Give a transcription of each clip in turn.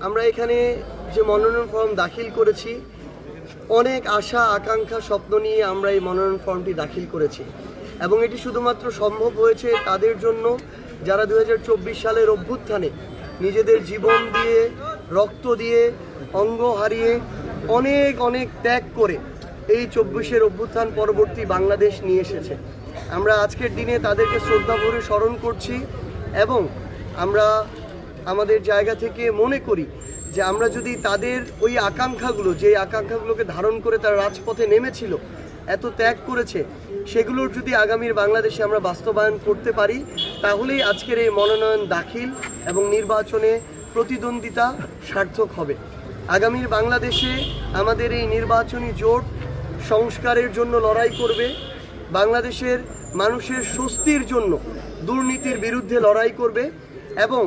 আমরা এখানে যে মনোনয়ন ফর্ম দাখিল করেছি, অনেক আশা আকাঙ্ক্ষা স্বপ্ন নিয়ে আমরা এই মনোনয়ন ফর্মটি দাখিল করেছি এবং এটি শুধুমাত্র সম্ভব হয়েছে তাদের জন্য যারা 2024 সালের অভ্যুত্থানে নিজেদের জীবন দিয়ে, রক্ত দিয়ে, অঙ্গ হারিয়ে অনেক অনেক ত্যাগ করে এই 24-এর অভ্যুত্থান পরবর্তী বাংলাদেশ নিয়ে এসেছে। আমরা আজকের দিনে তাদেরকে শ্রদ্ধাভরে স্মরণ করছি এবং আমরা আমাদের জায়গা থেকে মনে করি যে আমরা যদি তাদের ওই আকাঙ্ক্ষাগুলো, যে আকাঙ্ক্ষাগুলোকে ধারণ করে তারা রাজপথে নেমেছিল, এত ত্যাগ করেছে, সেগুলোর যদি আগামীর বাংলাদেশে আমরা বাস্তবায়ন করতে পারি, তাহলেই আজকের এই মনোনয়ন দাখিল এবং নির্বাচনে প্রতিদ্বন্দ্বিতা সার্থক হবে। আগামীর বাংলাদেশে আমাদের এই নির্বাচনী জোট সংস্কারের জন্য লড়াই করবে, বাংলাদেশের মানুষের স্বস্তির জন্য দুর্নীতির বিরুদ্ধে লড়াই করবে এবং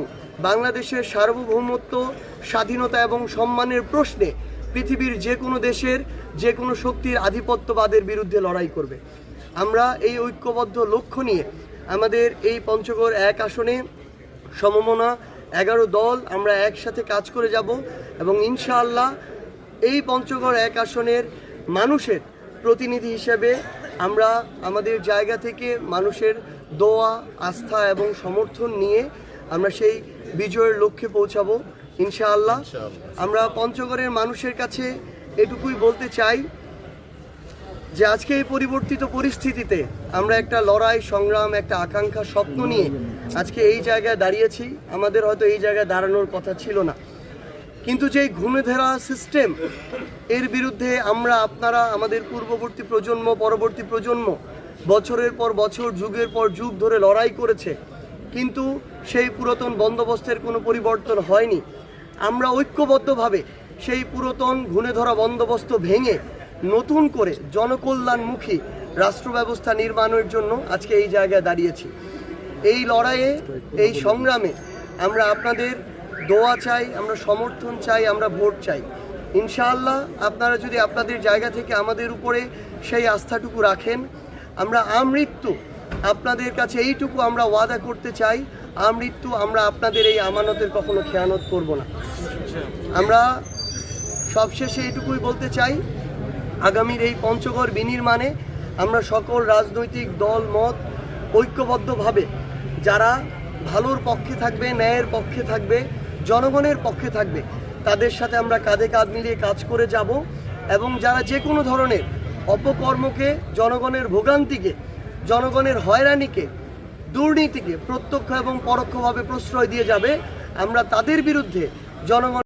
বাংলাদেশের সার্বভৌমত্ব, স্বাধীনতা এবং সম্মানের প্রশ্নে পৃথিবীর যে কোনো দেশের যে কোনো শক্তির আধিপত্যবাদের বিরুদ্ধে লড়াই করবে। আমরা এই ঐক্যবদ্ধ লক্ষ্য নিয়ে আমাদের এই পঞ্চগড় 1 আসনে সমমনা 11 দল আমরা একসাথে কাজ করে যাব এবং ইনশাআল্লাহ এই পঞ্চগড় 1 আসনের মানুষের প্রতিনিধি হিসেবে আমরা আমাদের জায়গা থেকে মানুষের দোয়া, আস্থা এবং সমর্থন নিয়ে আমরা সেই বিজয়ের লক্ষ্যে পৌঁছাবো ইনশাআল্লাহ। আমরা পঞ্চগড়ের মানুষের কাছে এটুকুই বলতে চাই যে আজকে এই পরিবর্তিত পরিস্থিতিতে আমরা একটা লড়াই, সংগ্রাম, একটা আকাঙ্ক্ষা, স্বপ্ন নিয়ে আজকে এই জায়গায় দাঁড়িয়েছি। আমাদের হয়তো এই জায়গায় দাঁড়ানোর কথা ছিল না, কিন্তু যে ঘুমে ধরা সিস্টেম, এর বিরুদ্ধে আমরা, আপনারা, আমাদের পূর্ববর্তী প্রজন্ম, পরবর্তী প্রজন্ম বছরের পর বছর, যুগের পর যুগ ধরে লড়াই করেছে, কিন্তু সেই পুরাতন বন্দোবস্তের কোনো পরিবর্তন হয়নি। আমরা ঐক্যবদ্ধভাবে সেই পুরাতন ঘুণে ধরা বন্দোবস্ত ভেঙে নতুন করে জনকল্যাণমুখী রাষ্ট্র ব্যবস্থা নির্মাণের জন্য আজকে এই জায়গায় দাঁড়িয়েছি। এই লড়াইয়ে, এই সংগ্রামে আমরা আপনাদের দোয়া চাই, আমরা সমর্থন চাই, আমরা ভোট চাই। ইনশাআল্লাহ আপনারা যদি আপনাদের জায়গা থেকে আমাদের উপরে সেই আস্থাটুকু রাখেন, আমরা আমৃত্যু আপনাদের কাছে এইটুকু আমরা ওয়াদা করতে চাই, আমৃত্যু আমরা আপনাদের এই আমানতের কখনো খেয়ানত করব না। আমরা সবশেষে এইটুকুই বলতে চাই, আগামীর এই পঞ্চগড় বিনির্মাণে আমরা সকল রাজনৈতিক দল মত ঐক্যবদ্ধভাবে যারা ভালোর পক্ষে থাকবে, ন্যায়ের পক্ষে থাকবে, জনগণের পক্ষে থাকবে, তাদের সাথে আমরা কাঁধে কাঁধ মিলিয়ে কাজ করে যাব এবং যারা যে কোনো ধরনের অপকর্মকে, জনগণের ভোগান্তিকে, জনগণের হয়রানিকে, দুর্নীতিকে প্রত্যক্ষ এবং পরোক্ষভাবে প্রশ্রয় দিয়ে যাবে, আমরা তাদের বিরুদ্ধে জনগণ